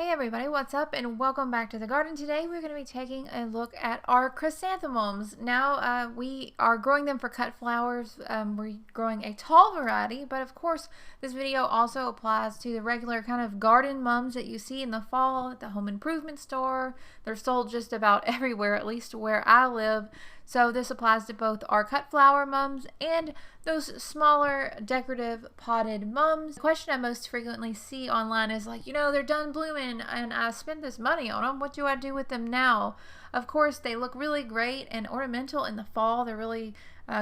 Hey everybody, what's up and welcome back to the garden. Today we're going to be taking a look at our chrysanthemums. Now we are growing them for cut flowers. We're growing a tall variety, but of course this video also applies to the regular kind of garden mums that you see in the fall at the home improvement store. They're sold just about everywhere, at least where I live. So this applies to both our cut flower mums and those smaller decorative potted mums. The question I most frequently see online is like, they're done blooming and I spent this money on them. What do I do with them now? Of course, they look really great and ornamental in the fall. They're really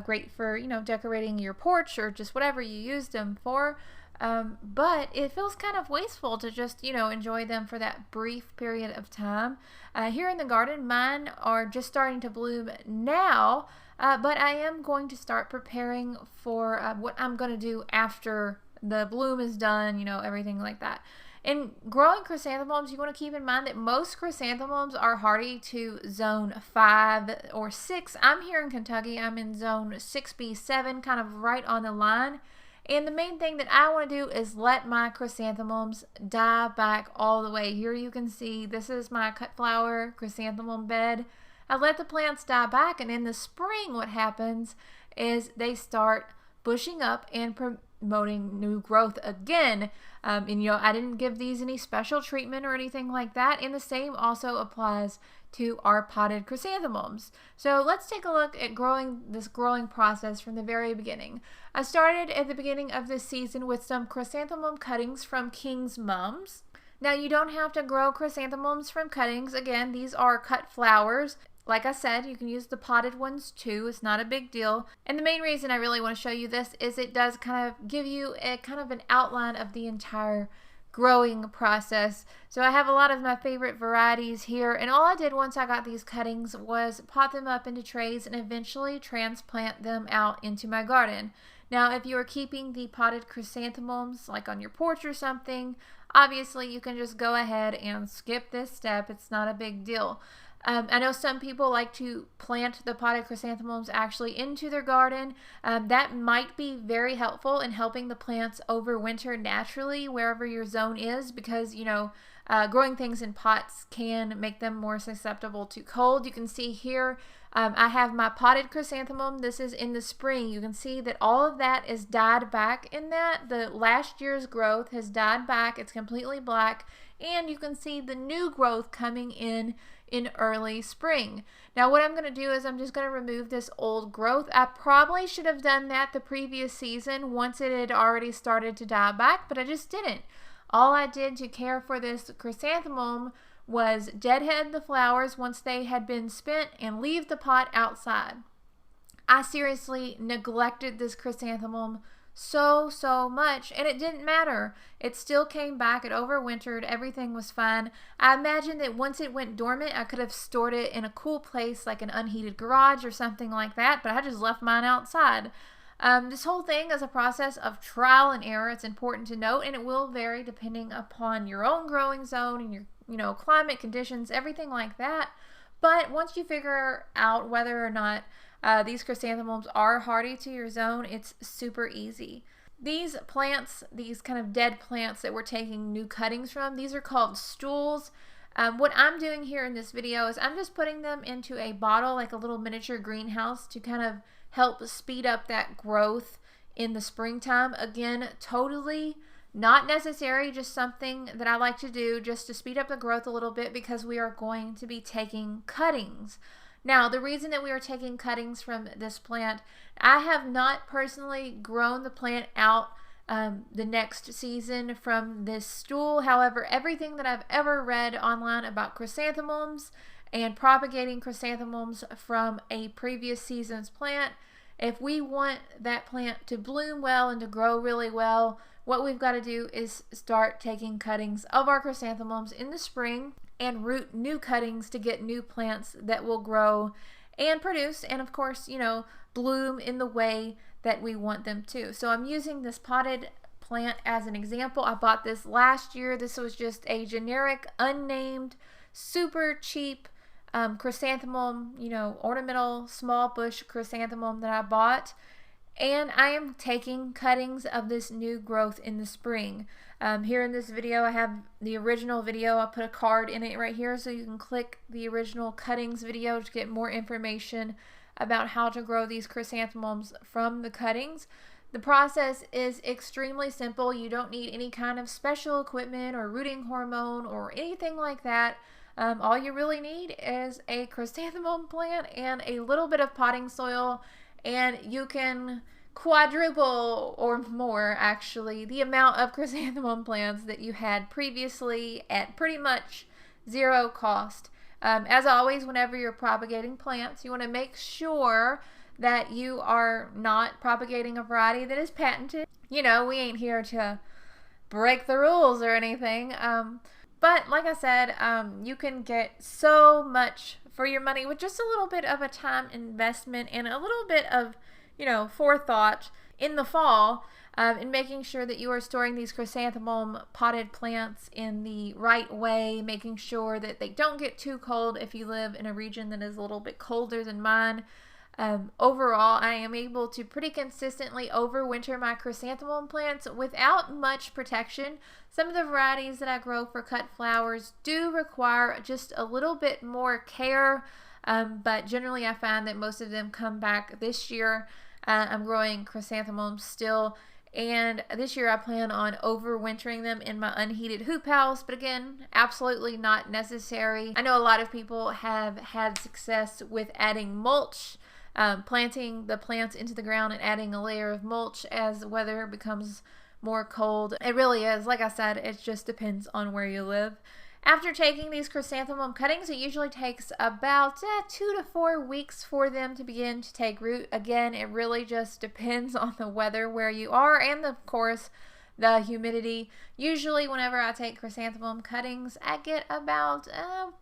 great for, decorating your porch or just whatever you use them for. But it feels kind of wasteful to just, enjoy them for that brief period of time. Here in the garden, mine are just starting to bloom now, but I am going to start preparing for what I'm going to do after the bloom is done, everything like that. In growing chrysanthemums, you want to keep in mind that most chrysanthemums are hardy to zone 5 or 6. I'm here in Kentucky. I'm in zone 6B7, kind of right on the line. And the main thing that I want to do is let my chrysanthemums die back all the way. Here you can see this is my cut flower chrysanthemum bed. I let the plants die back, and in the spring what happens is they start bushing up and promoting new growth again. I didn't give these any special treatment or anything like that, and the same also applies to our potted chrysanthemums. So let's take a look at this growing process from the very beginning. I started at the beginning of this season with some chrysanthemum cuttings from King's Mums. Now you don't have to grow chrysanthemums from cuttings. Again, these are cut flowers. Like I said, you can use the potted ones too. It's not a big deal. And the main reason I really want to show you this is it does kind of give you a kind of an outline of the entire growing process. So I have a lot of my favorite varieties here, and all I did once I got these cuttings was pot them up into trays and eventually transplant them out into my garden. Now if you are keeping the potted chrysanthemums like on your porch or something, obviously you can just go ahead and skip this step. It's not a big deal. I know some people like to plant the potted chrysanthemums actually into their garden. That might be very helpful in helping the plants overwinter naturally wherever your zone is, because growing things in pots can make them more susceptible to cold. You can see here I have my potted chrysanthemum. This is in the spring. You can see that all of that is dyed back in that. The last year's growth has dyed back. It's completely black, and you can see the new growth coming in early spring. Now what I'm going to do is I'm just going to remove this old growth. I probably should have done that the previous season once it had already started to die back, but I just didn't. All I did to care for this chrysanthemum was deadhead the flowers once they had been spent and leave the pot outside. I seriously neglected this chrysanthemum so much, and it didn't matter. It still came back. It overwintered. Everything was fine. I imagine that once it went dormant, I could have stored it in a cool place like an unheated garage or something like that, but I just left mine outside. This whole thing is a process of trial and error. It's important to note, and it will vary depending upon your own growing zone and your climate conditions, everything like that. But once you figure out whether or not these chrysanthemums are hardy to your zone, it's super easy. These plants, these kind of dead plants that we're taking new cuttings from, these are called stools. What I'm doing here in this video is I'm just putting them into a bottle, like a little miniature greenhouse, to kind of help speed up that growth in the springtime. Again, totally not necessary, just something that I like to do just to speed up the growth a little bit, because we are going to be taking cuttings. Now, the reason that we are taking cuttings from this plant, I have not personally grown the plant out the next season from this stool. However, everything that I've ever read online about chrysanthemums and propagating chrysanthemums from a previous season's plant, if we want that plant to bloom well and to grow really well, what we've got to do is start taking cuttings of our chrysanthemums in the spring and root new cuttings to get new plants that will grow and produce and, of course, bloom in the way that we want them to. So I'm using this potted plant as an example. I bought this last year. This was just a generic, unnamed, super cheap chrysanthemum, ornamental small bush chrysanthemum that I bought. And I am taking cuttings of this new growth in the spring. Here in this video, I have the original video. I'll put a card in it right here so you can click the original cuttings video to get more information about how to grow these chrysanthemums from the cuttings. The process is extremely simple. You don't need any kind of special equipment or rooting hormone or anything like that. All you really need is a chrysanthemum plant and a little bit of potting soil, and you can quadruple or more actually the amount of chrysanthemum plants that you had previously at pretty much zero cost. As always, whenever you're propagating plants, you want to make sure that you are not propagating a variety that is patented. You know, we ain't here to break the rules or anything. But like I said, you can get so much for your money with just a little bit of a time investment and a little bit of, you know, forethought in the fall in making sure that you are storing these chrysanthemum potted plants in the right way, making sure that they don't get too cold if you live in a region that is a little bit colder than mine. Overall, I am able to pretty consistently overwinter my chrysanthemum plants without much protection. Some of the varieties that I grow for cut flowers do require just a little bit more care, but generally I find that most of them come back this year. I'm growing chrysanthemums still, and this year I plan on overwintering them in my unheated hoop house, but again, absolutely not necessary. I know a lot of people have had success with adding mulch, planting the plants into the ground and adding a layer of mulch as weather becomes more cold. It really is, like I said, it just depends on where you live. After taking these chrysanthemum cuttings, it usually takes about 2 to 4 weeks for them to begin to take root. Again, it really just depends on the weather where you are and, of course, the humidity. Usually whenever I take chrysanthemum cuttings, I get about a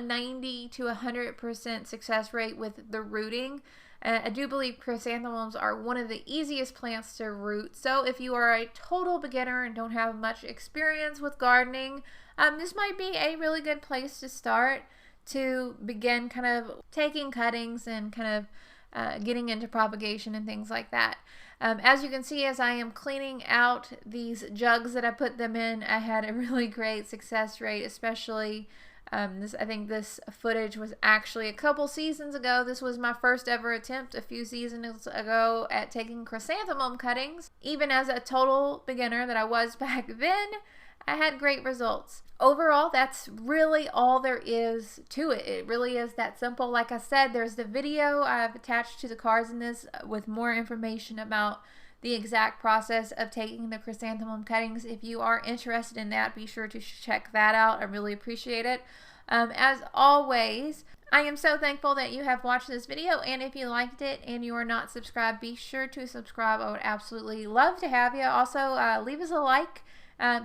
90 to 100% success rate with the rooting. I do believe chrysanthemums are one of the easiest plants to root, so if you are a total beginner and don't have much experience with gardening, this might be a really good place to start to begin kind of taking cuttings and kind of getting into propagation and things like that. As you can see, as I am cleaning out these jugs that I put them in, I had a really great success rate, especially I think this footage was actually a couple seasons ago. This was my first ever attempt a few seasons ago at taking chrysanthemum cuttings. Even as a total beginner that I was back then, I had great results. Overall, that's really all there is to it. It really is that simple. Like I said, there's the video I've attached to the cards in this with more information about the exact process of taking the chrysanthemum cuttings. If you are interested in that, be sure to check that out. I really appreciate it. As always, I am so thankful that you have watched this video, and if you liked it and you are not subscribed, be sure to subscribe. I would absolutely love to have you. Also, leave us a like.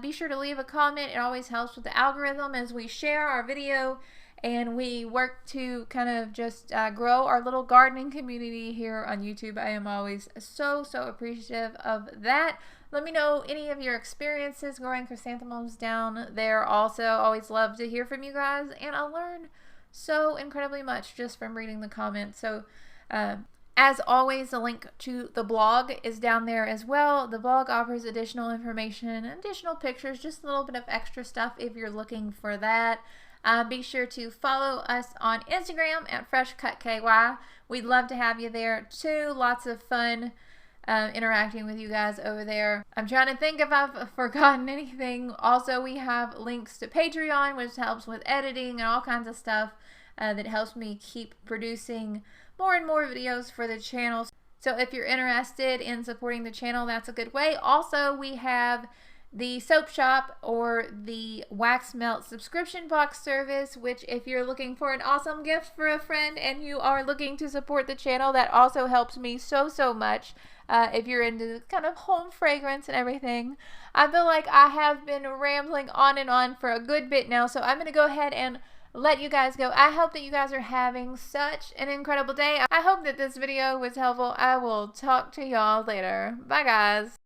Be sure to leave a comment. It always helps with the algorithm as we share our video and we work to kind of just grow our little gardening community here on YouTube. I am always so appreciative of that. Let me know any of your experiences growing chrysanthemums down there. Also, always love to hear from you guys, and I learn so incredibly much just from reading the comments. So as always, the link to the blog is down there as well. The blog offers additional information, additional pictures, just a little bit of extra stuff if you're looking for that. Be sure to follow us on Instagram at Freshcutky. We'd love to have you there too. Lots of fun interacting with you guys over there. I'm trying to think if I've forgotten anything. Also, we have links to Patreon, which helps with editing and all kinds of stuff that helps me keep producing more and more videos for the channel. So if you're interested in supporting the channel, that's a good way. Also, we have the soap shop or the wax melt subscription box service, which if you're looking for an awesome gift for a friend and you are looking to support the channel, that also helps me so much. If you're into kind of home fragrance and everything. I feel like I have been rambling on and on for a good bit now, so I'm going to go ahead and let you guys go. I hope that you guys are having such an incredible day. I hope that this video was helpful. I will talk to y'all later. Bye, guys.